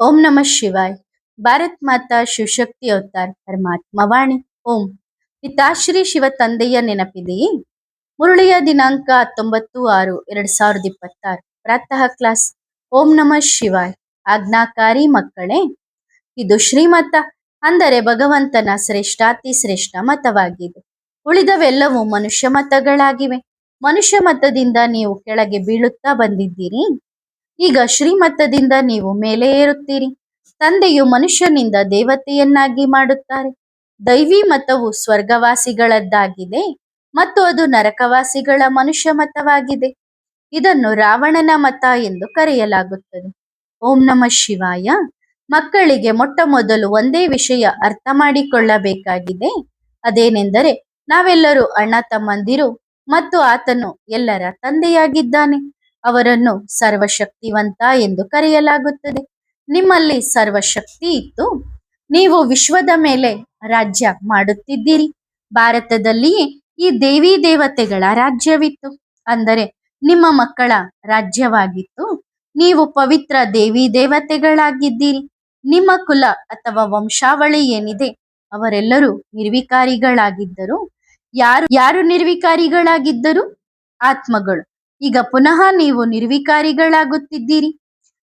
ओम नमः शिवाय। ಭಾರತ್ ಮಾತಾ ಶಿವಶಕ್ತಿ ಅವತಾರ್ ಪರಮಾತ್ಮ ವಾಣಿ ಓಂ. ಪಿತಾಶ್ರೀ ಶಿವ ತಂದೆಯ ನೆನಪಿದೆಯೇ? ಮುರಳಿಯ ದಿನಾಂಕ 19/6/2026 ಪ್ರಾತಃ ಕ್ಲಾಸ್. ಓಂ ನಮಃ ಶಿವಾಯ್. ಆಜ್ಞಾಕಾರಿ ಮಕ್ಕಳೇ, ಇದು ಶ್ರೀಮತ ಅಂದರೆ ಭಗವಂತನ ಶ್ರೇಷ್ಠಾತಿ ಶ್ರೇಷ್ಠ ಮತವಾಗಿದೆ. ಉಳಿದವೆಲ್ಲವೂ ಮನುಷ್ಯ ಮತಗಳಾಗಿವೆ. ಮನುಷ್ಯ ಮತದಿಂದ ನೀವು ಕೆಳಗೆ ಬೀಳುತ್ತಾ ಬಂದಿದ್ದೀರಿ. ಈಗ ಶ್ರೀಮತದಿಂದ ನೀವು ಮೇಲೆ ಏರುತ್ತೀರಿ. ತಂದೆಯು ಮನುಷ್ಯನಿಂದ ದೇವತೆಯನ್ನಾಗಿ ಮಾಡುತ್ತಾರೆ. ದೈವಿ ಮತವು ಸ್ವರ್ಗವಾಸಿಗಳದ್ದಾಗಿದೆ ಮತ್ತು ಅದು ನರಕವಾಸಿಗಳ ಮನುಷ್ಯ ಮತವಾಗಿದೆ. ಇದನ್ನು ರಾವಣನ ಮತ ಎಂದು ಕರೆಯಲಾಗುತ್ತದೆ. ಓಂ ನಮಃ ಶಿವಾಯ. ಮಕ್ಕಳಿಗೆ ಮೊಟ್ಟ ಮೊದಲು ಒಂದೇ ವಿಷಯ ಅರ್ಥ ಮಾಡಿಕೊಳ್ಳಬೇಕಾಗಿದೆ. ಅದೇನೆಂದರೆ, ನಾವೆಲ್ಲರೂ ಅಣ್ಣ ತಮ್ಮಂದಿರು ಮತ್ತು ಆತನು ಎಲ್ಲರ ತಂದೆಯಾಗಿದ್ದಾನೆ. ಅವರನ್ನು ಸರ್ವಶಕ್ತಿವಂತ ಎಂದು ಕರೆಯಲಾಗುತ್ತದೆ. ನಿಮ್ಮಲ್ಲಿ ಸರ್ವಶಕ್ತಿ ಇತ್ತು. ನೀವು ವಿಶ್ವದ ಮೇಲೆ ರಾಜ್ಯ ಮಾಡುತ್ತಿದ್ದೀರಿ. ಭಾರತದಲ್ಲಿಯೇ ಈ ದೇವಿ ದೇವತೆಗಳ ರಾಜ್ಯವಿತ್ತು, ಅಂದರೆ ನಿಮ್ಮ ಮಕ್ಕಳ ರಾಜ್ಯವಾಗಿತ್ತು. ನೀವು ಪವಿತ್ರ ದೇವಿ ದೇವತೆಗಳಾಗಿದ್ದೀರಿ. ನಿಮ್ಮ ಕುಲ ಅಥವಾ ವಂಶಾವಳಿ ಏನಿದೆ ಅವರೆಲ್ಲರೂ ನಿರ್ವಿಕಾರಿಗಳಾಗಿದ್ದರು. ಯಾರು ಯಾರು ನಿರ್ವಿಕಾರಿಗಳಾಗಿದ್ದರು? ಆತ್ಮಗಳು. ಈಗ ಪುನಃ ನೀವು ನಿರ್ವಿಕಾರಿಗಳಾಗುತ್ತಿದ್ದೀರಿ.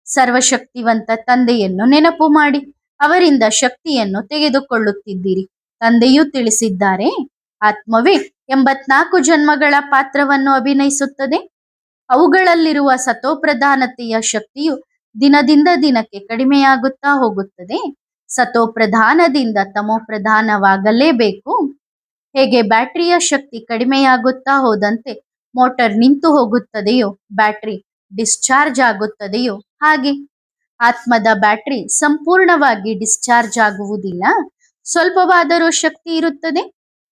ಸರ್ವಶಕ್ತಿವಂತ ತಂದೆಯನ್ನು ನೆನಪು ಮಾಡಿ ಅವರಿಂದ ಶಕ್ತಿಯನ್ನು ತೆಗೆದುಕೊಳ್ಳುತ್ತಿದ್ದೀರಿ. ತಂದೆಯೂ ತಿಳಿಸಿದ್ದಾರೆ, ಆತ್ಮವೇ 84 ಜನ್ಮಗಳ ಪಾತ್ರವನ್ನು ಅಭಿನಯಿಸುತ್ತದೆ. ಅವುಗಳಲ್ಲಿರುವ ಸತೋಪ್ರಧಾನತೆಯ ಶಕ್ತಿಯು ದಿನದಿಂದ ದಿನಕ್ಕೆ ಕಡಿಮೆಯಾಗುತ್ತಾ ಹೋಗುತ್ತದೆ. ಸತೋಪ್ರಧಾನದಿಂದ ತಮೋಪ್ರಧಾನವಾಗಲೇಬೇಕು. ಹೇಗೆ ಬ್ಯಾಟರಿಯ ಶಕ್ತಿ ಕಡಿಮೆಯಾಗುತ್ತಾ ಹೋದಂತೆ ಮೋಟಾರ್ ನಿಂತು ಹೋಗುತ್ತದೆಯೋ, ಬ್ಯಾಟರಿ ಡಿಸ್ಚಾರ್ಜ್ ಆಗುತ್ತದೆಯೋ, ಹಾಗೆ ಆತ್ಮದ ಬ್ಯಾಟರಿ ಸಂಪೂರ್ಣವಾಗಿ ಡಿಸ್ಚಾರ್ಜ್ ಆಗುವುದಿಲ್ಲ. ಸ್ವಲ್ಪವಾದರೂ ಶಕ್ತಿ ಇರುತ್ತದೆ.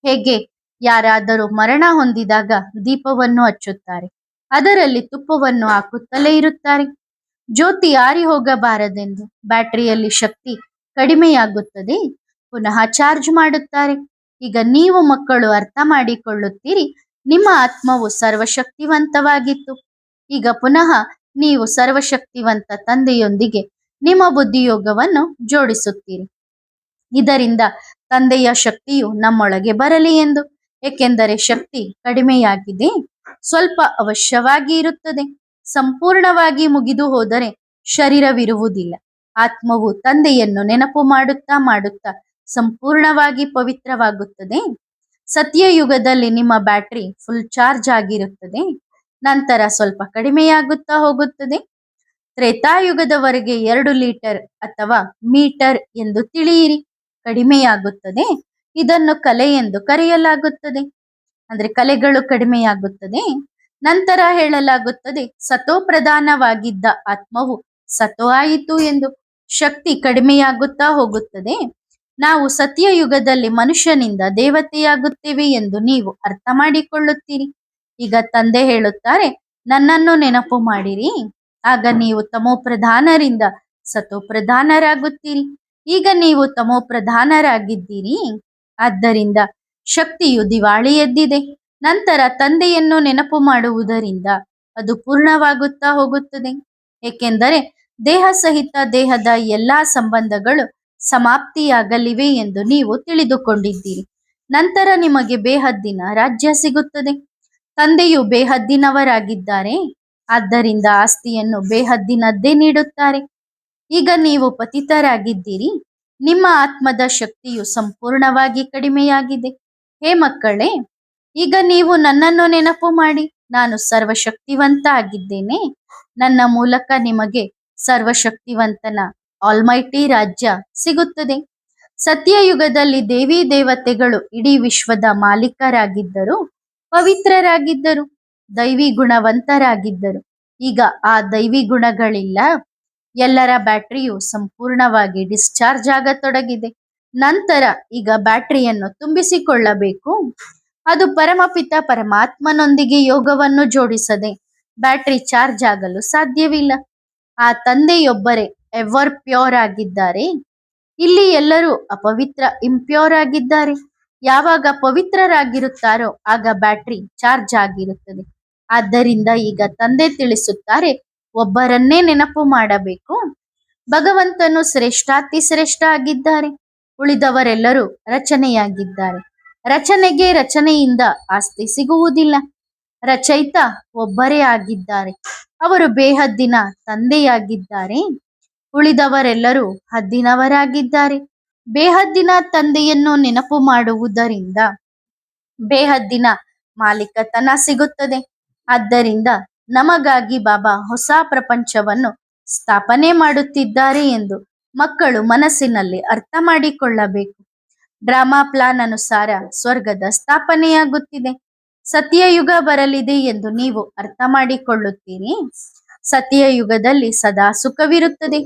ಹೇಗೆ ಯಾರಾದರೂ ಮರಣ ಹೊಂದಿದಾಗ ದೀಪವನ್ನು ಹಚ್ಚುತ್ತಾರೆ, ಅದರಲ್ಲಿ ತುಪ್ಪವನ್ನು ಹಾಕುತ್ತಲೇ ಇರುತ್ತಾರೆ. ಜ್ಯೋತಿ ಆರಿ ಹೋಗಬಾರದೆಂದು ಬ್ಯಾಟರಿಯಲ್ಲಿ ಶಕ್ತಿ ಕಡಿಮೆಯಾಗುತ್ತದೆ, ಪುನಃ ಚಾರ್ಜ್ ಮಾಡುತ್ತಾರೆ. ಈಗ ನೀವು ಮಕ್ಕಳು ಅರ್ಥ ಮಾಡಿಕೊಳ್ಳುತ್ತೀರಿ, ನಿಮ್ಮ ಆತ್ಮವು ಸರ್ವಶಕ್ತಿವಂತವಾಗಿತ್ತು. ಈಗ ಪುನಃ ನೀವು ಸರ್ವಶಕ್ತಿವಂತ ತಂದೆಯೊಂದಿಗೆ ನಿಮ್ಮ ಬುದ್ಧಿಯೋಗವನ್ನು ಜೋಡಿಸುತ್ತೀರಿ. ಇದರಿಂದ ತಂದೆಯ ಶಕ್ತಿಯು ನಮ್ಮೊಳಗೆ ಬರಲಿ ಎಂದು. ಏಕೆಂದರೆ ಶಕ್ತಿ ಕಡಿಮೆಯಾಗಿದೆ, ಸ್ವಲ್ಪ ಅವಶ್ಯವಾಗಿ ಇರುತ್ತದೆ. ಸಂಪೂರ್ಣವಾಗಿ ಮುಗಿದು ಹೋದರೆ ಶರೀರವಿರುವುದಿಲ್ಲ. ಆತ್ಮವು ತಂದೆಯನ್ನು ನೆನಪು ಮಾಡುತ್ತಾ ಮಾಡುತ್ತಾ ಸಂಪೂರ್ಣವಾಗಿ ಪವಿತ್ರವಾಗುತ್ತದೆ. ಸತ್ಯಯುಗದಲ್ಲಿ ನಿಮ್ಮ ಬ್ಯಾಟರಿ ಫುಲ್ ಚಾರ್ಜ್ ಆಗಿರುತ್ತದೆ, ನಂತರ ಸ್ವಲ್ಪ ಕಡಿಮೆಯಾಗುತ್ತಾ ಹೋಗುತ್ತದೆ. ತ್ರೇತಾಯುಗದವರೆಗೆ 2 ಲೀಟರ್ ಅಥವಾ ಮೀಟರ್ ಎಂದು ತಿಳಿಯಿರಿ, ಕಡಿಮೆಯಾಗುತ್ತದೆ. ಇದನ್ನು ಕಲೆ ಎಂದು ಕರೆಯಲಾಗುತ್ತದೆ, ಅಂದ್ರೆ ಕಲೆಗಳು ಕಡಿಮೆಯಾಗುತ್ತದೆ. ನಂತರ ಹೇಳಲಾಗುತ್ತದೆ, ಸತೋಪ್ರಧಾನವಾಗಿದ್ದ ಆತ್ಮವು ಸತೋ ಆಯಿತು ಎಂದು. ಶಕ್ತಿ ಕಡಿಮೆಯಾಗುತ್ತಾ ಹೋಗುತ್ತದೆ. ನಾವು ಸತ್ಯಯುಗದಲ್ಲಿ ಮನುಷ್ಯನಿಂದ ದೇವತೆಯಾಗುತ್ತೇವೆ ಎಂದು ನೀವು ಅರ್ಥ ಮಾಡಿಕೊಳ್ಳುತ್ತೀರಿ. ಈಗ ತಂದೆ ಹೇಳುತ್ತಾರೆ, ನನ್ನನ್ನು ನೆನಪು ಮಾಡಿರಿ, ಆಗ ನೀವು ತಮೋಪ್ರಧಾನರಿಂದ ಸತೋಪ್ರಧಾನರಾಗುತ್ತೀರಿ. ಈಗ ನೀವು ತಮೋಪ್ರಧಾನರಾಗಿದ್ದೀರಿ, ಆದ್ದರಿಂದ ಶಕ್ತಿಯು ದಿವಾಳಿ ಎದ್ದಿದೆ. ನಂತರ ತಂದೆಯನ್ನು ನೆನಪು ಮಾಡುವುದರಿಂದ ಅದು ಪೂರ್ಣವಾಗುತ್ತಾ ಹೋಗುತ್ತದೆ. ಏಕೆಂದರೆ ದೇಹ ಸಹಿತ ದೇಹದ ಎಲ್ಲಾ ಸಂಬಂಧಗಳು ಸಮಾಪ್ತಿಯಾಗಲಿವೆ ಎಂದು ನೀವು ತಿಳಿದುಕೊಂಡಿದ್ದೀರಿ. ನಂತರ ನಿಮಗೆ ಬೇಹದ್ದಿನ ರಾಜ್ಯ ಸಿಗುತ್ತದೆ. ತಂದೆಯು ಬೇಹದ್ದಿನವರಾಗಿದ್ದಾರೆ, ಆದ್ದರಿಂದ ಆಸ್ತಿಯನ್ನು ಬೇಹದ್ದಿನದ್ದೇ ನೀಡುತ್ತಾರೆ. ಈಗ ನೀವು ಪತಿತರಾಗಿದ್ದೀರಿ. ನಿಮ್ಮ ಆತ್ಮದ ಶಕ್ತಿಯು ಸಂಪೂರ್ಣವಾಗಿ ಕಡಿಮೆಯಾಗಿದೆ. ಹೇ ಮಕ್ಕಳೇ, ಈಗ ನೀವು ನನ್ನನ್ನು ನೆನಪು ಮಾಡಿ, ನಾನು ಸರ್ವಶಕ್ತಿವಂತ ಆಗಿದ್ದೇನೆ. ನನ್ನ ಮೂಲಕ ನಿಮಗೆ ಸರ್ವಶಕ್ತಿವಂತನ ಆಲ್ಮೈಟಿ ರಾಜ್ಯ ಸಿಗುತ್ತದೆ. ಸತ್ಯಯುಗದಲ್ಲಿ ದೇವಿ ದೇವತೆಗಳು ಇಡೀ ವಿಶ್ವದ ಮಾಲೀಕರಾಗಿದ್ದರು, ಪವಿತ್ರರಾಗಿದ್ದರು, ದೈವಿ ಗುಣವಂತರಾಗಿದ್ದರು. ಈಗ ಆ ದೈವಿ ಗುಣಗಳಿಲ್ಲ. ಎಲ್ಲರ ಬ್ಯಾಟರಿಯು ಸಂಪೂರ್ಣವಾಗಿ ಡಿಸ್ಚಾರ್ಜ್ ಆಗತೊಡಗಿದೆ. ನಂತರ ಈಗ ಬ್ಯಾಟರಿಯನ್ನು ತುಂಬಿಸಿಕೊಳ್ಳಬೇಕು. ಅದು ಪರಮಪಿತ ಪರಮಾತ್ಮನೊಂದಿಗೆ ಯೋಗವನ್ನು ಜೋಡಿಸದೆ ಬ್ಯಾಟರಿ ಚಾರ್ಜ್ ಆಗಲು ಸಾಧ್ಯವಿಲ್ಲ. ಆ ತಂದೆಯೊಬ್ಬರೇ ಎವರ್ ಪ್ಯೂರ್ ಆಗಿದ್ದಾರೆ. ಇಲ್ಲಿ ಎಲ್ಲರೂ ಅಪವಿತ್ರ ಇಂಪ್ಯೂರ್ ಆಗಿದ್ದಾರೆ. ಯಾವಾಗ ಪವಿತ್ರರಾಗಿರುತ್ತಾರೋ ಆಗ ಬ್ಯಾಟರಿ ಚಾರ್ಜ್ ಆಗಿರುತ್ತದೆ. ಆದ್ದರಿಂದ ಈಗ ತಂದೆ ತಿಳಿಸುತ್ತಾರೆ, ಒಬ್ಬರನ್ನೇ ನೆನಪು ಮಾಡಬೇಕು. ಭಗವಂತನು ಶ್ರೇಷ್ಠಾತಿ ಶ್ರೇಷ್ಠ ಆಗಿದ್ದಾರೆ. ಉಳಿದವರೆಲ್ಲರೂ ರಚನೆಯಾಗಿದ್ದಾರೆ. ರಚನೆಗೆ ರಚನೆಯಿಂದ ಆಸ್ತಿ ಸಿಗುವುದಿಲ್ಲ. ರಚಯಿತ ಒಬ್ಬರೇ ಆಗಿದ್ದಾರೆ. ಅವರು ಬೇಹದ್ದಿನ ತಂದೆಯಾಗಿದ್ದಾರೆ. ಉಳಿದವರೆಲ್ಲರೂ ಹದ್ದಿನವರಾಗಿದ್ದಾರೆ. ಬೇಹದ್ದಿನ ತಂದೆಯನ್ನು ನೆನಪು ಮಾಡುವುದರಿಂದ ಬೇಹದ್ದಿನ ಮಾಲೀಕತನ ಸಿಗುತ್ತದೆ. ಆದ್ದರಿಂದ ನಮಗಾಗಿ ಬಾಬಾ ಹೊಸ ಪ್ರಪಂಚವನ್ನು ಸ್ಥಾಪನೆ ಮಾಡುತ್ತಿದ್ದಾರೆ ಎಂದು ಮಕ್ಕಳು ಮನಸ್ಸಿನಲ್ಲಿ ಅರ್ಥ ಮಾಡಿಕೊಳ್ಳಬೇಕು. ಡ್ರಾಮಾ ಪ್ಲಾನ್ ಅನುಸಾರ ಸ್ವರ್ಗದ ಸ್ಥಾಪನೆಯಾಗುತ್ತಿದೆ. ಸತ್ಯಯುಗ ಬರಲಿದೆ ಎಂದು ನೀವು ಅರ್ಥ ಮಾಡಿಕೊಳ್ಳುತ್ತೀರಿ. ಸತ್ಯಯುಗದಲ್ಲಿ ಸದಾ ಸುಖವಿರುತ್ತದೆ.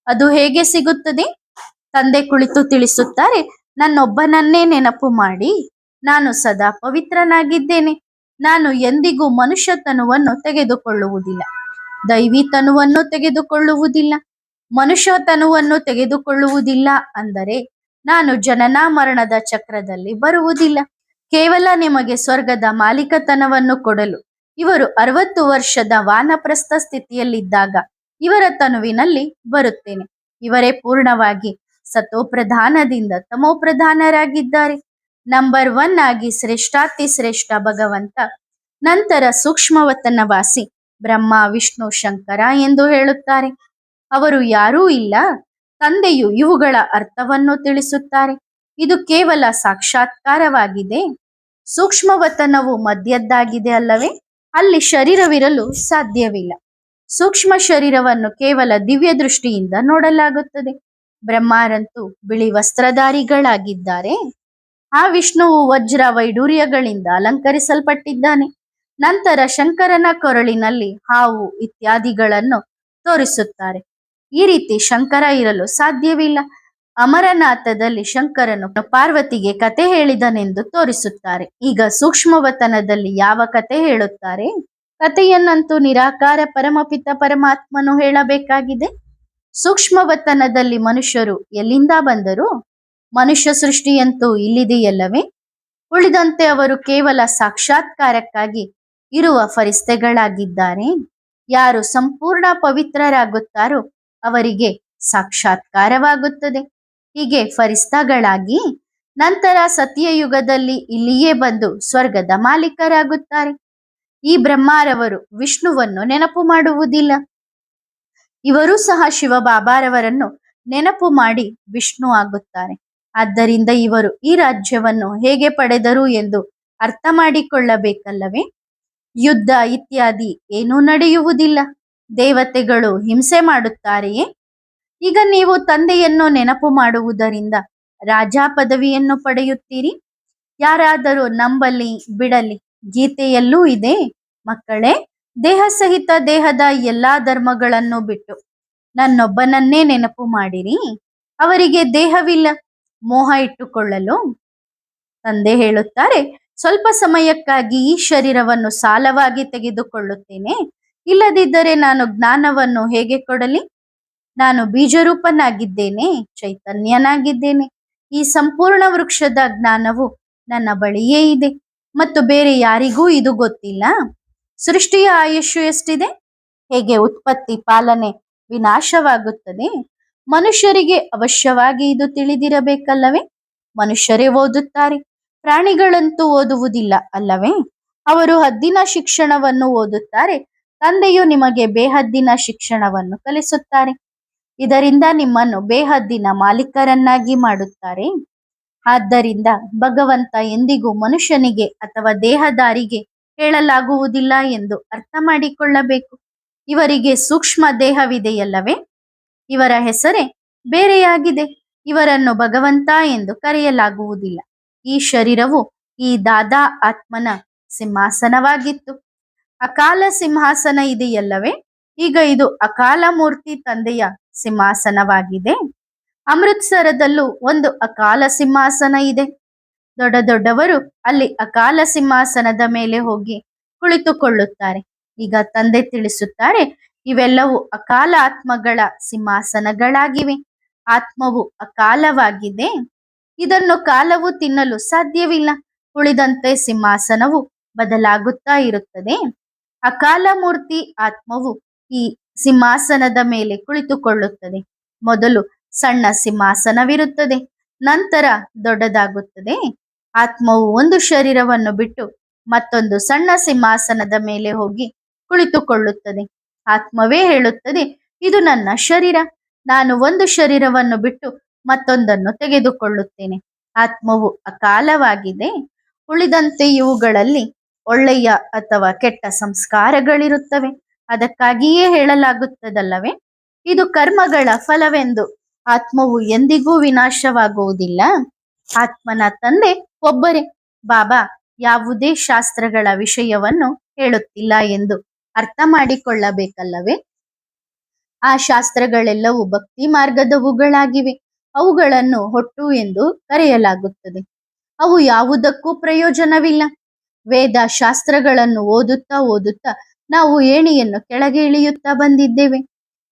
ಅದು ಹೇಗೆ ಸಿಗುತ್ತದೆ? ತಂದೆ ಕುಳಿತು ತಿಳಿಸುತ್ತಾರೆ, ನನ್ನೊಬ್ಬನನ್ನೇ ನೆನಪು ಮಾಡಿ, ನಾನು ಸದಾ ಪವಿತ್ರನಾಗಿದ್ದೇನೆ. ನಾನು ಎಂದಿಗೂ ಮನುಷ್ಯತನವನ್ನು ತೆಗೆದುಕೊಳ್ಳುವುದಿಲ್ಲ, ದೈವಿತನವನ್ನು ತೆಗೆದುಕೊಳ್ಳುವುದಿಲ್ಲ. ಮನುಷ್ಯತನವನ್ನು ತೆಗೆದುಕೊಳ್ಳುವುದಿಲ್ಲ ಅಂದರೆ ನಾನು ಜನನ ಮರಣದ ಚಕ್ರದಲ್ಲಿ ಬರುವುದಿಲ್ಲ. ಕೇವಲ ನಿಮಗೆ ಸ್ವರ್ಗದ ಮಾಲೀಕತನವನ್ನು ಕೊಡಲು ಇವರು 60 ವರ್ಷದ ವಾನಪ್ರಸ್ಥ ಸ್ಥಿತಿಯಲ್ಲಿದ್ದಾಗ ಇವರ ತನುವಿನಲ್ಲಿ ಬರುತ್ತೇನೆ. ಇವರೇ ಪೂರ್ಣವಾಗಿ ಸತೋಪ್ರಧಾನದಿಂದ ತಮೋಪ್ರಧಾನರಾಗಿದ್ದಾರೆ. ನಂಬರ್ 1 ಆಗಿ ಶ್ರೇಷ್ಠಾತಿ ಶ್ರೇಷ್ಠ ಭಗವಂತ, ನಂತರ ಸೂಕ್ಷ್ಮವತನವಾಸಿ ಬ್ರಹ್ಮ, ವಿಷ್ಣು, ಶಂಕರ ಎಂದು ಹೇಳುತ್ತಾರೆ. ಅವರು ಯಾರೂ ಇಲ್ಲ. ತಂದೆಯು ಇವುಗಳ ಅರ್ಥವನ್ನು ತಿಳಿಸುತ್ತಾರೆ. ಇದು ಕೇವಲ ಸಾಕ್ಷಾತ್ಕಾರವಾಗಿದೆ. ಸೂಕ್ಷ್ಮವತನವು ಮಧ್ಯದ್ದಾಗಿದೆ ಅಲ್ಲವೇ? ಅಲ್ಲಿ ಶರೀರವಿರಲು ಸಾಧ್ಯವಿಲ್ಲ. ಸೂಕ್ಷ್ಮ ಶರೀರವನ್ನು ಕೇವಲ ದಿವ್ಯ ದೃಷ್ಟಿಯಿಂದ ನೋಡಲಾಗುತ್ತದೆ. ಬ್ರಹ್ಮರಂತೂ ಬಿಳಿ ವಸ್ತ್ರಧಾರಿಗಳಾಗಿದ್ದಾರೆ. ಆ ವಿಷ್ಣುವು ವಜ್ರ ವೈಡೂರ್ಯಗಳಿಂದ ಅಲಂಕರಿಸಲ್ಪಟ್ಟಿದ್ದಾನೆ. ನಂತರ ಶಂಕರನ ಕೊರಳಿನಲ್ಲಿ ಹಾವು ಇತ್ಯಾದಿಗಳನ್ನು ತೋರಿಸುತ್ತಾರೆ. ಈ ರೀತಿ ಶಂಕರ ಇರಲು ಸಾಧ್ಯವಿಲ್ಲ. ಅಮರನಾಥದಲ್ಲಿ ಶಂಕರನು ಪಾರ್ವತಿಗೆ ಕತೆ ಹೇಳಿದನೆಂದು ತೋರಿಸುತ್ತಾರೆ. ಈಗ ಸೂಕ್ಷ್ಮವತನದಲ್ಲಿ ಯಾವ ಕತೆ ಹೇಳುತ್ತಾರೆ? ಕಥೆಯನ್ನಂತೂ ನಿರಾಕಾರ ಪರಮಪಿತ ಪರಮಾತ್ಮನು ಹೇಳಬೇಕಾಗಿದೆ. ಸೂಕ್ಷ್ಮವತನದಲ್ಲಿ ಮನುಷ್ಯರು ಎಲ್ಲಿಂದ ಬಂದರು? ಮನುಷ್ಯ ಸೃಷ್ಟಿಯಂತೂ ಇಲ್ಲಿದೆಯಲ್ಲವೇ? ಉಳಿದಂತೆ ಅವರು ಕೇವಲ ಸಾಕ್ಷಾತ್ಕಾರಕ್ಕಾಗಿ ಇರುವ ಫರಿಸ್ತೆಗಳಾಗಿದ್ದಾರೆ. ಯಾರು ಸಂಪೂರ್ಣ ಪವಿತ್ರರಾಗುತ್ತಾರೋ ಅವರಿಗೆ ಸಾಕ್ಷಾತ್ಕಾರವಾಗುತ್ತದೆ. ಹೀಗೆ ಫರಿಸ್ತಾಗಳಾಗಿ ನಂತರ ಸತ್ಯಯುಗದಲ್ಲಿ ಇಲ್ಲಿಯೇ ಬಂದು ಸ್ವರ್ಗದ ಮಾಲೀಕರಾಗುತ್ತಾರೆ. ಈ ಬ್ರಹ್ಮರವರು ವಿಷ್ಣುವನ್ನು ನೆನಪು ಮಾಡುವುದಿಲ್ಲ. ಇವರು ಸಹ ಶಿವಬಾಬಾರವರನ್ನು ನೆನಪು ಮಾಡಿ ವಿಷ್ಣು ಆಗುತ್ತಾರೆ. ಆದ್ದರಿಂದ ಇವರು ಈ ರಾಜ್ಯವನ್ನು ಹೇಗೆ ಪಡೆದರು ಎಂದು ಅರ್ಥ ಮಾಡಿಕೊಳ್ಳಬೇಕಲ್ಲವೇ? ಯುದ್ಧ ಇತ್ಯಾದಿ ಏನೂ ನಡೆಯುವುದಿಲ್ಲ. ದೇವತೆಗಳು ಹಿಂಸೆ ಮಾಡುತ್ತಾರೆಯೇ? ಈಗ ನೀವು ತಂದೆಯನ್ನು ನೆನಪು ಮಾಡುವುದರಿಂದ ರಾಜ ಪದವಿಯನ್ನು ಪಡೆಯುತ್ತೀರಿ. ಯಾರಾದರೂ ನಂಬಲಿ ಬಿಡಲಿ, ಗೀತೆಯಲ್ಲೂ ಇದೆ, ಮಕ್ಕಳೇ, ದೇಹ ಸಹಿತ ದೇಹದ ಎಲ್ಲಾ ಧರ್ಮಗಳನ್ನು ಬಿಟ್ಟು ನನ್ನೊಬ್ಬನನ್ನೇ ನೆನಪು ಮಾಡಿರಿ. ಅವರಿಗೆ ದೇಹವಿಲ್ಲ, ಮೋಹ ಇಟ್ಟುಕೊಳ್ಳಲು. ತಂದೆ ಹೇಳುತ್ತಾರೆ, ಸ್ವಲ್ಪ ಸಮಯಕ್ಕಾಗಿ ಈ ಶರೀರವನ್ನು ಸಾಲವಾಗಿ ತೆಗೆದುಕೊಳ್ಳುತ್ತೇನೆ. ಇಲ್ಲದಿದ್ದರೆ ನಾನು ಜ್ಞಾನವನ್ನು ಹೇಗೆ ಕೊಡಲಿ? ನಾನು ಬೀಜರೂಪನಾಗಿದ್ದೇನೆ, ಚೈತನ್ಯನಾಗಿದ್ದೇನೆ. ಈ ಸಂಪೂರ್ಣ ವೃಕ್ಷದ ಜ್ಞಾನವು ನನ್ನ ಬಳಿಯೇ ಇದೆ ಮತ್ತು ಬೇರೆ ಯಾರಿಗೂ ಇದು ಗೊತ್ತಿಲ್ಲ. ಸೃಷ್ಟಿಯ ಆಯುಷ್ಯು ಎಷ್ಟಿದೆ? ಹೇಗೆ ಉತ್ಪತ್ತಿ, ಪಾಲನೆ, ವಿನಾಶವಾಗುತ್ತದೆ? ಮನುಷ್ಯರಿಗೆ ಅವಶ್ಯವಾಗಿ ಇದು ತಿಳಿದಿರಬೇಕಲ್ಲವೇ? ಮನುಷ್ಯರೇ ಓದುತ್ತಾರೆ, ಪ್ರಾಣಿಗಳಂತೂ ಓದುವುದಿಲ್ಲ ಅಲ್ಲವೇ? ಅವರು ಹದ್ದಿನ ಶಿಕ್ಷಣವನ್ನು ಓದುತ್ತಾರೆ. ತಂದೆಯು ನಿಮಗೆ ಬೇಹದ್ದಿನ ಶಿಕ್ಷಣವನ್ನು ಕಲಿಸುತ್ತಾರೆ. ಇದರಿಂದ ನಿಮ್ಮನ್ನು ಬೇಹದ್ದಿನ ಮಾಲೀಕರನ್ನಾಗಿ ಮಾಡುತ್ತಾರೆ. ಆದ್ದರಿಂದ ಭಗವಂತ ಎಂದಿಗೂ ಮನುಷ್ಯನಿಗೆ ಅಥವಾ ದೇಹದಾರಿಗೆ ಹೇಳಲಾಗುವುದಿಲ್ಲ ಎಂದು ಅರ್ಥ ಮಾಡಿಕೊಳ್ಳಬೇಕು. ಇವರಿಗೆ ಸೂಕ್ಷ್ಮ ದೇಹವಿದೆಯಲ್ಲವೇ? ಇವರ ಹೆಸರೇ ಬೇರೆಯಾಗಿದೆ. ಇವರನ್ನು ಭಗವಂತ ಎಂದು ಕರೆಯಲಾಗುವುದಿಲ್ಲ. ಈ ಶರೀರವು ಈ ದಾದಾ ಆತ್ಮನ ಸಿಂಹಾಸನವಾಗಿತ್ತು. ಅಕಾಲ ಸಿಂಹಾಸನ ಇದೆಯಲ್ಲವೇ? ಈಗ ಇದು ಅಕಾಲ ಮೂರ್ತಿ ತಂದೆಯ ಸಿಂಹಾಸನವಾಗಿದೆ. ಅಮೃತ್ಸರದಲ್ಲೂ ಒಂದು ಅಕಾಲ ಸಿಂಹಾಸನ ಇದೆ. ದೊಡ್ಡ ದೊಡ್ಡವರು ಅಲ್ಲಿ ಅಕಾಲ ಸಿಂಹಾಸನದ ಮೇಲೆ ಹೋಗಿ ಕುಳಿತುಕೊಳ್ಳುತ್ತಾರೆ. ಈಗ ತಂದೆ ತಿಳಿಸುತ್ತಾರೆ, ಇವೆಲ್ಲವೂ ಅಕಾಲ ಆತ್ಮಗಳ ಸಿಂಹಾಸನಗಳಾಗಿವೆ. ಆತ್ಮವು ಅಕಾಲವಾಗಿದೆ. ಇದನ್ನು ಕಾಲವು ತಿನ್ನಲು ಸಾಧ್ಯವಿಲ್ಲ. ಉಳಿದಂತೆ ಸಿಂಹಾಸನವು ಬದಲಾಗುತ್ತಾ ಇರುತ್ತದೆ. ಅಕಾಲ ಮೂರ್ತಿ ಆತ್ಮವು ಈ ಸಿಂಹಾಸನದ ಮೇಲೆ ಕುಳಿತುಕೊಳ್ಳುತ್ತದೆ. ಮೊದಲು ಸಣ್ಣ ಸಿಂಹಾಸನವಿರುತ್ತದೆ, ನಂತರ ದೊಡ್ಡದಾಗುತ್ತದೆ. ಆತ್ಮವು ಒಂದು ಶರೀರವನ್ನು ಬಿಟ್ಟು ಮತ್ತೊಂದು ಸಣ್ಣ ಸಿಂಹಾಸನದ ಮೇಲೆ ಹೋಗಿ ಕುಳಿತುಕೊಳ್ಳುತ್ತದೆ. ಆತ್ಮವೇ ಹೇಳುತ್ತದೆ, ಇದು ನನ್ನ ಶರೀರ, ನಾನು ಒಂದು ಶರೀರವನ್ನು ಬಿಟ್ಟು ಮತ್ತೊಂದನ್ನು ತೆಗೆದುಕೊಳ್ಳುತ್ತೇನೆ. ಆತ್ಮವು ಅಕಾಲವಾಗಿದೆ. ಉಳಿದಂತೆ ಇವುಗಳಲ್ಲಿ ಒಳ್ಳೆಯ ಅಥವಾ ಕೆಟ್ಟ ಸಂಸ್ಕಾರಗಳಿರುತ್ತವೆ. ಅದಕ್ಕಾಗಿಯೇ ಹೇಳಲಾಗುತ್ತದಲ್ಲವೇ, ಇದು ಕರ್ಮಗಳ ಫಲವೆಂದು. ಆತ್ಮವು ಎಂದಿಗೂ ವಿನಾಶವಾಗುವುದಿಲ್ಲ. ಆತ್ಮನ ತಂದೆ ಒಬ್ಬರೇ. ಬಾಬಾ ಯಾವುದೇ ಶಾಸ್ತ್ರಗಳ ವಿಷಯವನ್ನು ಹೇಳುತ್ತಿಲ್ಲ ಎಂದು ಅರ್ಥ ಮಾಡಿಕೊಳ್ಳಬೇಕಲ್ಲವೇ. ಆ ಶಾಸ್ತ್ರಗಳೆಲ್ಲವೂ ಭಕ್ತಿ ಮಾರ್ಗದವುಗಳಾಗಿವೆ. ಅವುಗಳನ್ನು ಹೊಟ್ಟು ಎಂದು ಕರೆಯಲಾಗುತ್ತದೆ. ಅವು ಯಾವುದಕ್ಕೂ ಪ್ರಯೋಜನವಿಲ್ಲ. ವೇದ ಶಾಸ್ತ್ರಗಳನ್ನು ಓದುತ್ತಾ ಓದುತ್ತಾ ನಾವು ಏಣಿಯನ್ನು ಕೆಳಗೆ ಇಳಿಯುತ್ತಾ ಬಂದಿದ್ದೇವೆ.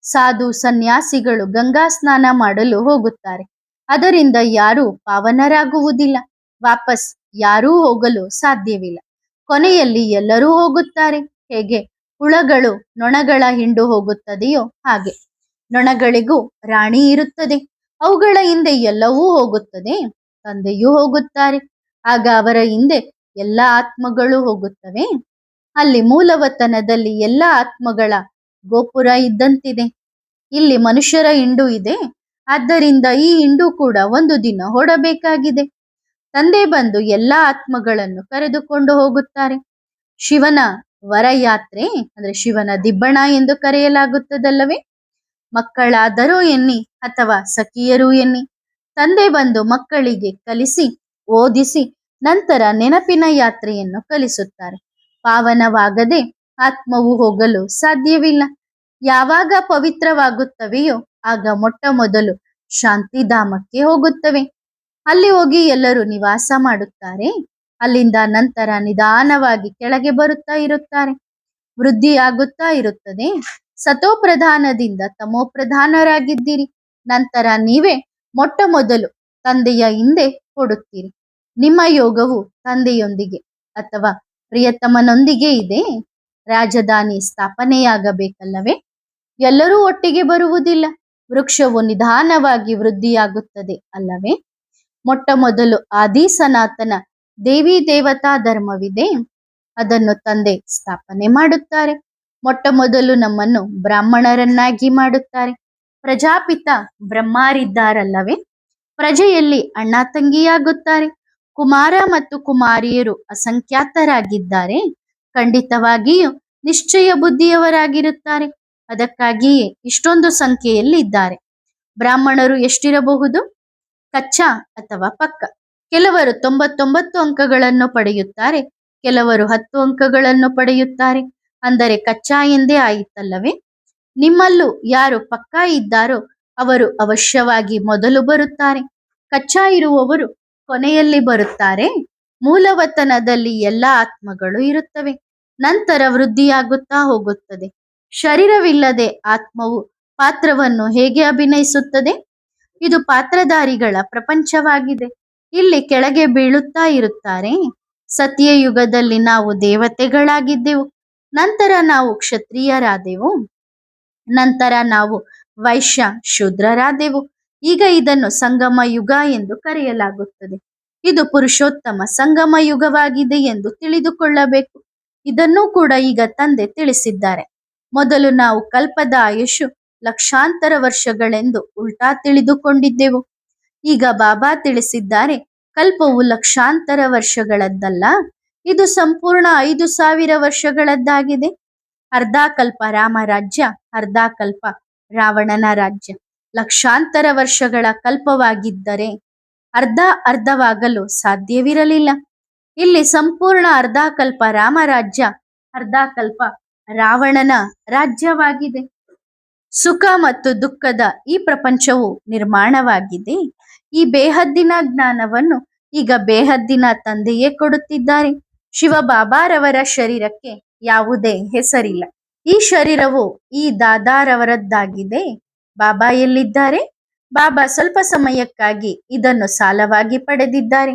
ಸಾಧು ಸನ್ಯಾಸಿಗಳು ಗಂಗಾ ಸ್ನಾನ ಮಾಡಲು ಹೋಗುತ್ತಾರೆ. ಅದರಿಂದ ಯಾರೂ ಪಾವನರಾಗುವುದಿಲ್ಲ. ವಾಪಸ್ ಯಾರೂ ಹೋಗಲು ಸಾಧ್ಯವಿಲ್ಲ. ಕೊನೆಯಲ್ಲಿ ಎಲ್ಲರೂ ಹೋಗುತ್ತಾರೆ. ಹೇಗೆ ಹುಳಗಳು ನೊಣಗಳ ಹಿಂಡು ಹೋಗುತ್ತದೆಯೋ ಹಾಗೆ ನೊಣಗಳಿಗೂ ರಾಣಿ ಇರುತ್ತದೆ. ಅವುಗಳ ಹಿಂದೆ ಎಲ್ಲವೂ ಹೋಗುತ್ತದೆ. ತಂದೆಯೂ ಹೋಗುತ್ತಾರೆ. ಆಗ ಅವರ ಹಿಂದೆ ಎಲ್ಲ ಆತ್ಮಗಳು ಹೋಗುತ್ತವೆ. ಅಲ್ಲಿ ಮೂಲವತನದಲ್ಲಿ ಎಲ್ಲ ಆತ್ಮಗಳ ಗೋಪುರ ಇದ್ದಂತಿದೆ. ಇಲ್ಲಿ ಮನುಷ್ಯರ ಹಿಂಡು ಇದೆ. ಆದ್ದರಿಂದ ಈ ಹಿಂಡು ಕೂಡ ಒಂದು ದಿನ ಹೊರಡಬೇಕಾಗಿದೆ. ತಂದೆ ಬಂದು ಎಲ್ಲ ಆತ್ಮಗಳನ್ನು ಕರೆದುಕೊಂಡು ಹೋಗುತ್ತಾರೆ. ಶಿವನ ವರಯಾತ್ರೆ ಅಂದ್ರೆ ಶಿವನ ದಿಬ್ಬಣ ಎಂದು ಕರೆಯಲಾಗುತ್ತದಲ್ಲವೇ. ಮಕ್ಕಳಾದರೂ ಎನ್ನಿ ಅಥವಾ ಸಖಿಯರು ಎನ್ನಿ, ತಂದೆ ಬಂದು ಮಕ್ಕಳಿಗೆ ಕಲಿಸಿ ಓದಿಸಿ ನಂತರ ನೆನಪಿನ ಯಾತ್ರೆಯನ್ನು ಕಲಿಸುತ್ತಾರೆ. ಪಾವನವಾಗದೆ ಆತ್ಮವು ಹೋಗಲು ಸಾಧ್ಯವಿಲ್ಲ. ಯಾವಾಗ ಪವಿತ್ರವಾಗುತ್ತವೆಯೋ ಆಗ ಮೊಟ್ಟ ಮೊದಲು ಶಾಂತಿಧಾಮಕ್ಕೆ ಹೋಗುತ್ತವೆ. ಅಲ್ಲಿ ಹೋಗಿ ಎಲ್ಲರೂ ನಿವಾಸ ಮಾಡುತ್ತಾರೆ. ಅಲ್ಲಿಂದ ನಂತರ ನಿಧಾನವಾಗಿ ಕೆಳಗೆ ಬರುತ್ತಾ ಇರುತ್ತಾರೆ. ವೃದ್ಧಿಯಾಗುತ್ತಾ ಇರುತ್ತದೆ. ಸತೋಪ್ರಧಾನದಿಂದ ತಮೋಪ್ರಧಾನರಾಗಿದ್ದೀರಿ. ನಂತರ ನೀವೇ ಮೊಟ್ಟ ಮೊದಲು ತಂದೆಯ ಹಿಂದೆ ಕೊಡುತ್ತೀರಿ. ನಿಮ್ಮ ಯೋಗವು ತಂದೆಯೊಂದಿಗೆ ಅಥವಾ ಪ್ರಿಯತಮನೊಂದಿಗೆ ಇದೆ. ರಾಜಧಾನಿ ಸ್ಥಾಪನೆಯಾಗಬೇಕಲ್ಲವೇ. ಎಲ್ಲರೂ ಒಟ್ಟಿಗೆ ಬರುವುದಿಲ್ಲ. ವೃಕ್ಷವು ನಿಧಾನವಾಗಿ ವೃದ್ಧಿಯಾಗುತ್ತದೆ ಅಲ್ಲವೇ. ಮೊಟ್ಟ ಮೊದಲು ಆದಿ ಸನಾತನ ದೇವಿ ದೇವತಾ ಧರ್ಮವಿದೆ. ಅದನ್ನು ತಂದೆ ಸ್ಥಾಪನೆ ಮಾಡುತ್ತಾರೆ. ಮೊಟ್ಟ ಮೊದಲು ನಮ್ಮನ್ನು ಬ್ರಾಹ್ಮಣರನ್ನಾಗಿ ಮಾಡುತ್ತಾರೆ. ಪ್ರಜಾಪಿತ ಬ್ರಹ್ಮಾರಿದ್ದಾರಲ್ಲವೇ. ಪ್ರಜೆಯಲ್ಲಿ ಅಣ್ಣ ತಂಗಿಯಾಗುತ್ತಾರೆ. ಕುಮಾರ ಮತ್ತು ಕುಮಾರಿಯರು ಅಸಂಖ್ಯಾತರಾಗಿದ್ದಾರೆ. ಖಂಡಿತವಾಗಿಯೂ ನಿಶ್ಚಯ ಬುದ್ಧಿಯವರಾಗಿರುತ್ತಾರೆ. ಅದಕ್ಕಾಗಿಯೇ ಇಷ್ಟೊಂದು ಸಂಖ್ಯೆಯಲ್ಲಿ ಇದ್ದಾರೆ. ಬ್ರಾಹ್ಮಣರು ಎಷ್ಟಿರಬಹುದು? ಕಚ್ಚಾ ಅಥವಾ ಪಕ್ಕ. ಕೆಲವರು 99 ಅಂಕಗಳನ್ನು ಪಡೆಯುತ್ತಾರೆ, ಕೆಲವರು 10 ಅಂಕಗಳನ್ನು ಪಡೆಯುತ್ತಾರೆ. ಅಂದರೆ ಕಚ್ಚಾ ಎಂದೇ ಆಯಿತಲ್ಲವೇ. ನಿಮ್ಮಲ್ಲೂ ಯಾರು ಪಕ್ಕಾ ಇದ್ದಾರೋ ಅವರು ಅವಶ್ಯವಾಗಿ ಮೊದಲು ಬರುತ್ತಾರೆ. ಕಚ್ಚಾ ಇರುವವರು ಕೊನೆಯಲ್ಲಿ ಬರುತ್ತಾರೆ. ಮೂಲವತನದಲ್ಲಿ ಎಲ್ಲ ಆತ್ಮಗಳು ಇರುತ್ತವೆ. ನಂತರ ವೃದ್ಧಿಯಾಗುತ್ತಾ ಹೋಗುತ್ತದೆ. ಶರೀರವಿಲ್ಲದೆ ಆತ್ಮವು ಪಾತ್ರವನ್ನು ಹೇಗೆ ಅಭಿನಯಿಸುತ್ತದೆ? ಇದು ಪಾತ್ರಧಾರಿಗಳ ಪ್ರಪಂಚವಾಗಿದೆ. ಇಲ್ಲಿ ಕೆಳಗೆ ಬೀಳುತ್ತಾ ಇರುತ್ತಾರೆ. ಸತ್ಯಯುಗದಲ್ಲಿ ನಾವು ದೇವತೆಗಳಾಗಿದ್ದೆವು. ನಂತರ ನಾವು ಕ್ಷತ್ರಿಯರಾದೆವು. ನಂತರ ನಾವು ವೈಶ್ಯ ಶೂದ್ರರಾದೆವು. ಈಗ ಇದನ್ನು ಸಂಗಮ ಯುಗ ಎಂದು ಕರೆಯಲಾಗುತ್ತದೆ. ಇದು ಪುರುಷೋತ್ತಮ ಸಂಗಮ ಯುಗವಾಗಿದೆ ಎಂದು ತಿಳಿದುಕೊಳ್ಳಬೇಕು. ಇದನ್ನೂ ಕೂಡ ಈಗ ತಂದೆ ತಿಳಿಸಿದ್ದಾರೆ. ಮೊದಲು ನಾವು ಕಲ್ಪದ ಆಯುಷು ಲಕ್ಷಾಂತರ ವರ್ಷಗಳೆಂದು ಉಲ್ಟಾ ತಿಳಿದುಕೊಂಡಿದ್ದೆವು. ಈಗ ಬಾಬಾ ತಿಳಿಸಿದ್ದಾರೆ, ಕಲ್ಪವು ಲಕ್ಷಾಂತರ ವರ್ಷಗಳದ್ದಲ್ಲ, ಇದು ಸಂಪೂರ್ಣ 5000 ವರ್ಷಗಳದ್ದಾಗಿದೆ. ಅರ್ಧ ಕಲ್ಪ ರಾಮ ರಾಜ್ಯ, ಅರ್ಧ ಕಲ್ಪ ರಾವಣನ ರಾಜ್ಯ. ಲಕ್ಷಾಂತರ ವರ್ಷಗಳ ಕಲ್ಪವಾಗಿದ್ದರೆ ಅರ್ಧ ಅರ್ಧವಾಗಲು ಸಾಧ್ಯವಿರಲಿಲ್ಲ. ಇಲ್ಲಿ ಸಂಪೂರ್ಣ ಅರ್ಧ ಕಲ್ಪ ರಾಮರಾಜ್ಯ, ಅರ್ಧ ಕಲ್ಪ ರಾವಣನ ರಾಜ್ಯವಾಗಿದೆ. ಸುಖ ಮತ್ತು ದುಃಖದ ಈ ಪ್ರಪಂಚವು ನಿರ್ಮಾಣವಾಗಿದೆ. ಈ ಬೇಹದ್ದಿನ ಜ್ಞಾನವನ್ನು ಈಗ ಬೇಹದ್ದಿನ ತಂದೆಯೇ ಕೊಡುತ್ತಿದ್ದಾರೆ. ಶಿವಬಾಬಾರವರ ಶರೀರಕ್ಕೆ ಯಾವುದೇ ಹೆಸರಿಲ್ಲ. ಈ ಶರೀರವು ಈ ದಾದಾರವರದ್ದಾಗಿದೆ. ಬಾಬಾ ಎಲ್ಲಿದ್ದಾರೆ? ಬಾಬಾ ಸ್ವಲ್ಪ ಸಮಯಕ್ಕಾಗಿ ಇದನ್ನು ಸಾಲವಾಗಿ ಪಡೆದಿದ್ದಾರೆ.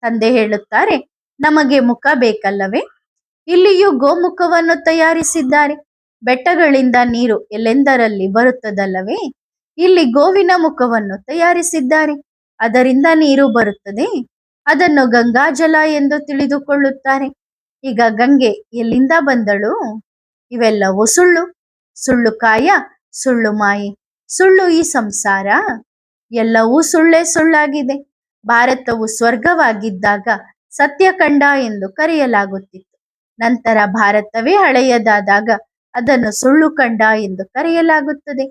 ತಂದೆ ಹೇಳುತ್ತಾರೆ, ನಮಗೆ ಮುಖ ಬೇಕಲ್ಲವೇ. ಇಲ್ಲಿಯೂ ಗೋಮುಖವನ್ನು ತಯಾರಿಸಿದ್ದಾರೆ. ಬೆಟ್ಟಗಳಿಂದ ನೀರು ಎಲ್ಲೆಂದರಲ್ಲಿ ಬರುತ್ತದಲ್ಲವೇ. ಇಲ್ಲಿ ಗೋವಿನ ಮುಖವನ್ನು ತಯಾರಿಸಿದ್ದಾರೆ. ಅದರಿಂದ ನೀರು ಬರುತ್ತದೆ. ಅದನ್ನು ಗಂಗಾಜಲ ಎಂದು ತಿಳಿದುಕೊಳ್ಳುತ್ತಾರೆ. ಈಗ ಗಂಗೆ ಎಲ್ಲಿಂದ ಬಂದಳು? ಇವೆಲ್ಲವೂ ಸುಳ್ಳು. ಸುಳ್ಳು ಕಾಯ, ಸುಳ್ಳು ಮಾಯೆ, ಸುಳ್ಳು ಈ ಸಂಸಾರ. ಎಲ್ಲವೂ ಸುಳ್ಳೇ ಸುಳ್ಳಾಗಿದೆ. ಭಾರತವು ಸ್ವರ್ಗವಾಗಿದ್ದಾಗ ಸತ್ಯಖಂಡ ಎಂದು ಕರೆಯಲಾಗುತ್ತಿತ್ತು. ನಂತರ ಭಾರತವೇ ಹಳೆಯದಾದಾಗ ಅದನ್ನು ಸುಳ್ಳು ಖಂಡ ಎಂದು ಕರೆಯಲಾಗುತ್ತದೆ.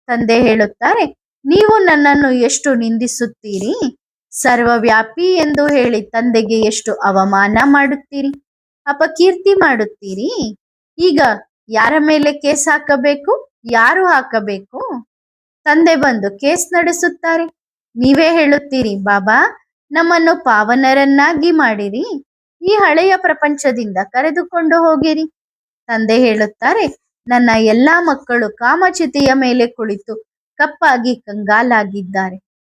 ತಂದೆ ಹೇಳುತ್ತಾರೆ, ನೀವು ನನ್ನನ್ನು ಎಷ್ಟು ನಿಂದಿಸುತ್ತೀರಿ, ಸರ್ವವ್ಯಾಪಿ ಎಂದು ಹೇಳಿ ತಂದೆಗೆ ಎಷ್ಟು ಅವಮಾನ ಮಾಡುತ್ತೀರಿ, ಅಪಕೀರ್ತಿ ಮಾಡುತ್ತೀರಿ. ಈಗ ಯಾರ ಮೇಲೆ ಕೇಸ್ ಹಾಕಬೇಕು? ಯಾರು ಹಾಕಬೇಕು? ತಂದೆ ಬಂದು ಕೇಸ್ ನಡೆಸುತ್ತಾರೆ. ನೀವೇ ಹೇಳುತ್ತೀರಿ, ಬಾಬಾ ನಮ್ಮನ್ನು ಪಾವನರನ್ನಾಗಿ ಮಾಡಿರಿ, ಈ ಹಳೆಯ ಪ್ರಪಂಚದಿಂದ ಕರೆದುಕೊಂಡು ಹೋಗಿರಿ. ತಂದೆ ಹೇಳುತ್ತಾರೆ, ನನ್ನ ಎಲ್ಲಾ ಮಕ್ಕಳು ಕಾಮಚಿತೆಯ ಮೇಲೆ ಕುಳಿತು ಕಪ್ಪಾಗಿ ಕಂಗಾಲಾಗಿದ್ದಾರೆ.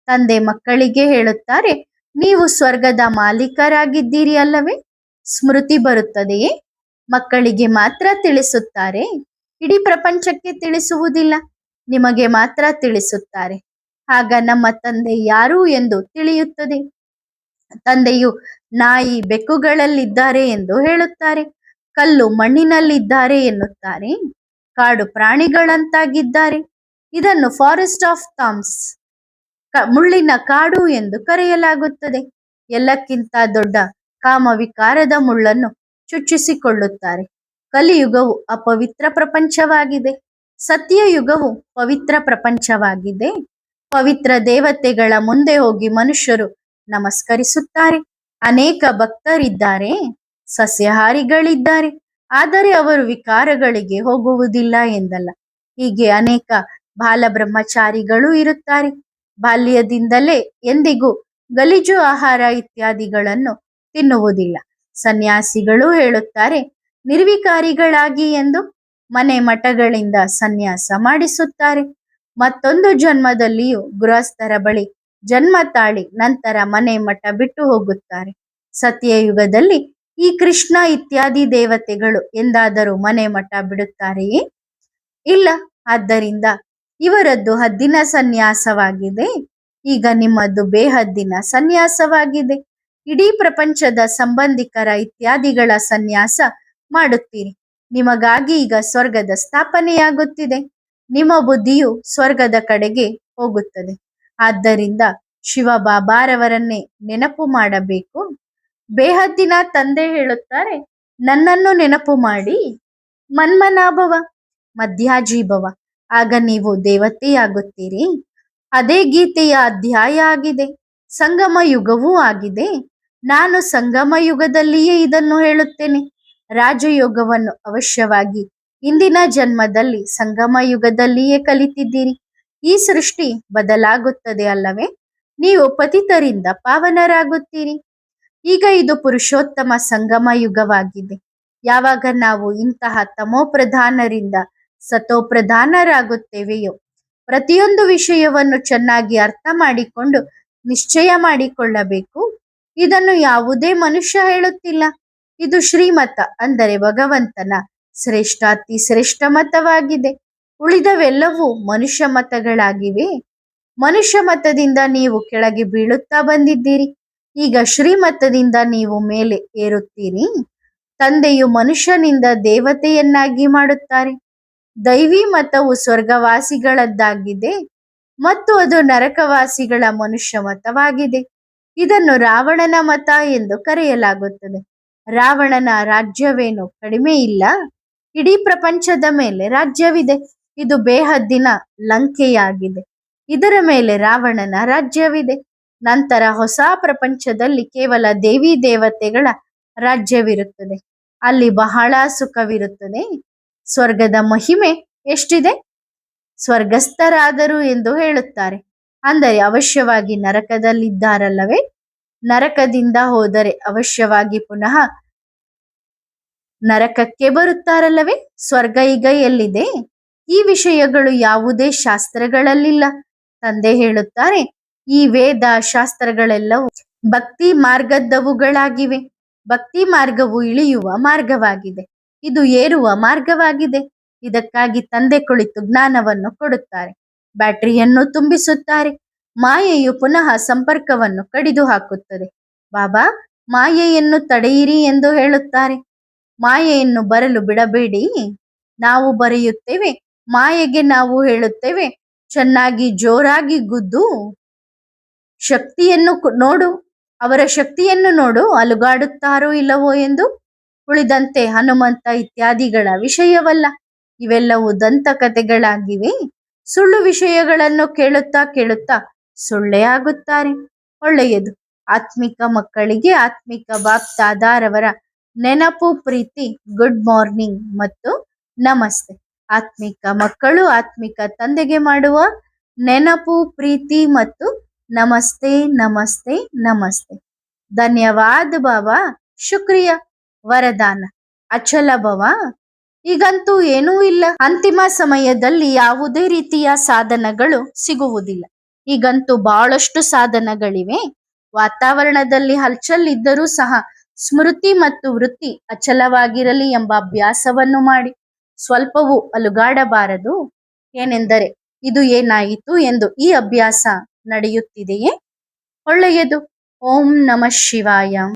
ತಂದೆ ಮಕ್ಕಳಿಗೆ ಹೇಳುತ್ತಾರೆ, ನೀವು ಸ್ವರ್ಗದ ಮಾಲೀಕರಾಗಿದ್ದೀರಿ ಅಲ್ಲವೇ? ಸ್ಮೃತಿ ಬರುತ್ತದೆಯೇ? ಮಕ್ಕಳಿಗೆ ಮಾತ್ರ ತಿಳಿಸುತ್ತಾರೆ, ಇಡೀ ಪ್ರಪಂಚಕ್ಕೆ ತಿಳಿಸುವುದಿಲ್ಲ, ನಿಮಗೆ ಮಾತ್ರ ತಿಳಿಸುತ್ತಾರೆ. ಆಗ ನಮ್ಮ ತಂದೆ ಯಾರು ಎಂದು ತಿಳಿಯುತ್ತದೆ. ತಂದೆಯು ನಾಯಿ ಬೆಕ್ಕುಗಳಲ್ಲಿದ್ದಾರೆ ಎಂದು ಹೇಳುತ್ತಾರೆ, ಕಲ್ಲು ಮಣ್ಣಿನಲ್ಲಿದ್ದಾರೆ ಎನ್ನುತ್ತಾರೆ, ಕಾಡು ಪ್ರಾಣಿಗಳಂತಾಗಿದ್ದಾರೆ. ಇದನ್ನು ಫಾರೆಸ್ಟ್ ಆಫ್ ಥಾಮ್ಸ್, ಮುಳ್ಳಿನ ಕಾಡು ಎಂದು ಕರೆಯಲಾಗುತ್ತದೆ. ಎಲ್ಲಕ್ಕಿಂತ ದೊಡ್ಡ ಕಾಮವಿಕಾರದ ಮುಳ್ಳನ್ನು ಚುಚ್ಚಿಸಿಕೊಳ್ಳುತ್ತಾರೆ. ಕಲಿಯುಗವು ಅಪವಿತ್ರ ಪ್ರಪಂಚವಾಗಿದೆ, ಸತ್ಯಯುಗವು ಪವಿತ್ರ ಪ್ರಪಂಚವಾಗಿದೆ. ಪವಿತ್ರ ದೇವತೆಗಳ ಮುಂದೆ ಹೋಗಿ ಮನುಷ್ಯರು ನಮಸ್ಕರಿಸುತ್ತಾರೆ. ಅನೇಕ ಭಕ್ತರಿದ್ದಾರೆ, ಸಸ್ಯಾಹಾರಿಗಳಿದ್ದಾರೆ, ಆದರೆ ಅವರು ವಿಕಾರಗಳಿಗೆ ಹೋಗುವುದಿಲ್ಲ ಎಂದಲ್ಲ. ಹೀಗೆ ಅನೇಕ ಬಾಲಬ್ರಹ್ಮಚಾರಿಗಳು ಇರುತ್ತಾರೆ. ಬಾಲ್ಯದಿಂದಲೇ ಎಂದಿಗೂ ಗಲೀಜು ಆಹಾರ ಇತ್ಯಾದಿಗಳನ್ನು ತಿನ್ನುವುದಿಲ್ಲ. ಸನ್ಯಾಸಿಗಳು ಹೇಳುತ್ತಾರೆ, ನಿರ್ವಿಕಾರಿಗಳಾಗಿ ಎಂದು. ಮನೆ ಮಠಗಳಿಂದ ಸನ್ಯಾಸ ಮಾಡಿಸುತ್ತಾರೆ. ಮತ್ತೊಂದು ಜನ್ಮದಲ್ಲಿಯೂ ಗೃಹಸ್ಥರ ಬಳಿ ಜನ್ಮ ತಾಳಿ ನಂತರ ಮನೆ ಮಠ ಬಿಟ್ಟು ಹೋಗುತ್ತಾರೆ. ಸತ್ಯಯುಗದಲ್ಲಿ ಈ ಕೃಷ್ಣ ಇತ್ಯಾದಿ ದೇವತೆಗಳು ಎಂದಾದರೂ ಮನೆ ಮಠ ಬಿಡುತ್ತಾರೆಯೇ? ಇಲ್ಲ. ಆದ್ದರಿಂದ ಇವರದ್ದು ಹದ್ದಿನ ಸನ್ಯಾಸವಾಗಿದೆ. ಈಗ ನಿಮ್ಮದು ಬೇಹದ್ದಿನ ಸನ್ಯಾಸವಾಗಿದೆ. ಇಡೀ ಪ್ರಪಂಚದ ಸಂಬಂಧಿಕರ ಇತ್ಯಾದಿಗಳ ಸನ್ಯಾಸ ಮಾಡುತ್ತೀರಿ. ನಿಮಗಾಗಿ ಈಗ ಸ್ವರ್ಗದ ಸ್ಥಾಪನೆಯಾಗುತ್ತಿದೆ. ನಿಮ್ಮ ಬುದ್ಧಿಯು ಸ್ವರ್ಗದ ಕಡೆಗೆ ಹೋಗುತ್ತದೆ. ಆದ್ದರಿಂದ ಶಿವಬಾಬಾರವರನ್ನೇ ನೆನಪು ಮಾಡಬೇಕು. ಬೇಹದ್ದಿನ ತಂದೆ ಹೇಳುತ್ತಾರೆ, ನನ್ನನ್ನು ನೆನಪು ಮಾಡಿ. ಮನ್ಮನಾಭವ, ಮಧ್ಯಾಜೀಭವ, ಆಗ ನೀವು ದೇವತೆಯಾಗುತ್ತೀರಿ. ಅದೇ ಗೀತೆಯ ಅಧ್ಯಾಯ ಆಗಿದೆ. ಸಂಗಮ ಯುಗವೂ ಆಗಿದೆ. ನಾನು ಸಂಗಮ ಯುಗದಲ್ಲಿಯೇ ಇದನ್ನು ಹೇಳುತ್ತೇನೆ. ರಾಜಯೋಗವನ್ನು ಅವಶ್ಯವಾಗಿ ಇಂದಿನ ಜನ್ಮದಲ್ಲಿ ಸಂಗಮ ಯುಗದಲ್ಲಿಯೇ ಕಲಿತಿದ್ದೀರಿ. ಈ ಸೃಷ್ಟಿ ಬದಲಾಗುತ್ತದೆ ಅಲ್ಲವೇ? ನೀವು ಪತಿತರಿಂದ ಪಾವನರಾಗುತ್ತೀರಿ. ಈಗ ಇದು ಪುರುಷೋತ್ತಮ ಸಂಗಮ ಯುಗವಾಗಿದೆ. ಯಾವಾಗ ನಾವು ಇಂತಹ ತಮೋಪ್ರಧಾನರಿಂದ ಸತೋಪ್ರಧಾನರಾಗುತ್ತೇವೆಯೋ, ಪ್ರತಿಯೊಂದು ವಿಷಯವನ್ನು ಚೆನ್ನಾಗಿ ಅರ್ಥ ಮಾಡಿಕೊಂಡು ನಿಶ್ಚಯ ಮಾಡಿಕೊಳ್ಳಬೇಕು. ಇದನ್ನು ಯಾವುದೇ ಮನುಷ್ಯ ಹೇಳುತ್ತಿಲ್ಲ. ಇದು ಶ್ರೀಮತ, ಅಂದರೆ ಭಗವಂತನ ಶ್ರೇಷ್ಠಾತಿ ಶ್ರೇಷ್ಠ ಮತವಾಗಿದೆ. ಉಳಿದವೆಲ್ಲವೂ ಮನುಷ್ಯ ಮತಗಳಾಗಿವೆ. ಮನುಷ್ಯ ಮತದಿಂದ ನೀವು ಕೆಳಗೆ ಬೀಳುತ್ತಾ ಬಂದಿದ್ದೀರಿ. ಈಗ ಶ್ರೀಮತದಿಂದ ನೀವು ಮೇಲೆ ಏರುತ್ತೀರಿ. ತಂದೆಯು ಮನುಷ್ಯನಿಂದ ದೇವತೆಯನ್ನಾಗಿ ಮಾಡುತ್ತಾರೆ. ದೈವಿ ಮತವು ಸ್ವರ್ಗವಾಸಿಗಳದ್ದಾಗಿದೆ ಮತ್ತು ಅದು ನರಕವಾಸಿಗಳ ಮನುಷ್ಯ ಮತವಾಗಿದೆ. ಇದನ್ನು ರಾವಣನ ಮತ ಎಂದು ಕರೆಯಲಾಗುತ್ತದೆ. ರಾವಣನ ರಾಜ್ಯವೇನು ಕಡಿಮೆ ಇಲ್ಲ. ಇಡೀ ಪ್ರಪಂಚದ ಮೇಲೆ ರಾಜ್ಯವಿದೆ. ಇದು ಬೇಹದ್ದಿನ ಲಂಕೆಯಾಗಿದೆ. ಇದರ ಮೇಲೆ ರಾವಣನ ರಾಜ್ಯವಿದೆ. ನಂತರ ಹೊಸ ಪ್ರಪಂಚದಲ್ಲಿ ಕೇವಲ ದೇವಿ ದೇವತೆಗಳ ರಾಜ್ಯವಿರುತ್ತದೆ. ಅಲ್ಲಿ ಬಹಳ ಸುಖವಿರುತ್ತದೆ. ಸ್ವರ್ಗದ ಮಹಿಮೆ ಎಷ್ಟಿದೆ? ಸ್ವರ್ಗಸ್ಥರಾದರು ಎಂದು ಹೇಳುತ್ತಾರೆ. ಅಂದರೆ ಅವಶ್ಯವಾಗಿ ನರಕದಲ್ಲಿದ್ದಾರಲ್ಲವೇ? ನರಕದಿಂದ ಹೋದರೆ ಅವಶ್ಯವಾಗಿ ಪುನಃ ನರಕಕ್ಕೆ ಬರುತ್ತಾರಲ್ಲವೇ? ಸ್ವರ್ಗ ಈಗ ಎಲ್ಲಿದೆ? ಈ ವಿಷಯಗಳು ಯಾವುದೇ ಶಾಸ್ತ್ರಗಳಲ್ಲಿಲ್ಲ. ತಂದೆ ಹೇಳುತ್ತಾರೆ, ಈ ವೇದ ಶಾಸ್ತ್ರಗಳೆಲ್ಲವೂ ಭಕ್ತಿ ಮಾರ್ಗದವುಗಳಾಗಿವೆ. ಭಕ್ತಿ ಮಾರ್ಗವು ಇಳಿಯುವ ಮಾರ್ಗವಾಗಿದೆ. ಇದು ಏರುವ ಮಾರ್ಗವಾಗಿದೆ. ಇದಕ್ಕಾಗಿ ತಂದೆ ಕುಳಿತು ಜ್ಞಾನವನ್ನು ಕೊಡುತ್ತಾರೆ. ಬ್ಯಾಟರಿಯನ್ನು ತುಂಬಿಸುತ್ತಾರೆ. ಮಾಯೆಯು ಪುನಃ ಸಂಪರ್ಕವನ್ನು ಕಡಿದು ಹಾಕುತ್ತದೆ. ಬಾಬಾ ಮಾಯೆಯನ್ನು ತಡೆಯಿರಿ ಎಂದು ಹೇಳುತ್ತಾರೆ. ಮಾಯೆಯನ್ನು ಬರಲು ಬಿಡಬೇಡಿ. ನಾವು ಬರೆಯುತ್ತೇವೆ, ಮಾಯೆಗೆ ನಾವು ಹೇಳುತ್ತೇವೆ, ಚೆನ್ನಾಗಿ ಜೋರಾಗಿ ಗುದ್ದು ಶಕ್ತಿಯನ್ನು ನೋಡು, ಅವರ ಶಕ್ತಿಯನ್ನು ನೋಡು, ಅಲುಗಾಡುತ್ತಾರೋ ಇಲ್ಲವೋ ಎಂದು. ಉಳಿದಂತೆ ಹನುಮಂತ ಇತ್ಯಾದಿಗಳ ವಿಷಯವಲ್ಲ. ಇವೆಲ್ಲವೂ ದಂತಕಥೆಗಳಾಗಿವೆ. ಸುಳ್ಳು ವಿಷಯಗಳನ್ನು ಕೇಳುತ್ತಾ ಕೇಳುತ್ತಾ ಸುಳ್ಳೇ ಆಗುತ್ತಾರೆ. ಒಳ್ಳೆಯದು. ಆತ್ಮಿಕ ಮಕ್ಕಳಿಗೆ ಆತ್ಮಿಕ ಬಾಪ್ ದಾದಾರವರ ನೆನಪು, ಪ್ರೀತಿ, ಗುಡ್ ಮಾರ್ನಿಂಗ್ ಮತ್ತು ನಮಸ್ತೆ. ಆತ್ಮಿಕ ಮಕ್ಕಳು ಆತ್ಮಿಕ ತಂದೆಗೆ ಮಾಡುವ ನೆನಪು, ಪ್ರೀತಿ ಮತ್ತು ನಮಸ್ತೆ ನಮಸ್ತೆ ನಮಸ್ತೆ. ಧನ್ಯವಾದ ಬಾಬಾ. ಶುಕ್ರಿಯ. ವರದಾನ. ಅಚಲ ಭವ. ಈಗಂತೂ ಏನೂ ಇಲ್ಲ. ಅಂತಿಮ ಸಮಯದಲ್ಲಿ ಯಾವುದೇ ರೀತಿಯ ಸಾಧನಗಳು ಸಿಗುವುದಿಲ್ಲ. ಈಗಂತೂ ಬಹಳಷ್ಟು ಸಾಧನಗಳಿವೆ. ವಾತಾವರಣದಲ್ಲಿ ಹಲ್ಚಲ್ ಇದ್ದರೂ ಸಹ ಸ್ಮೃತಿ ಮತ್ತು ವೃತ್ತಿ ಅಚಲವಾಗಿರಲಿ ಎಂಬ ಅಭ್ಯಾಸವನ್ನು ಮಾಡಿ. ಸ್ವಲ್ಪವೂ ಅಲುಗಾಡಬಾರದು. ಏನೆಂದರೆ ಇದು ಏನಾಯಿತು ಎಂದು ಈ ಅಭ್ಯಾಸ ನಡೆಯುತ್ತಿದೆಯೇ? ಒಳ್ಳೆಯದು. ಓಂ ನಮಃ ಶಿವಾಯ.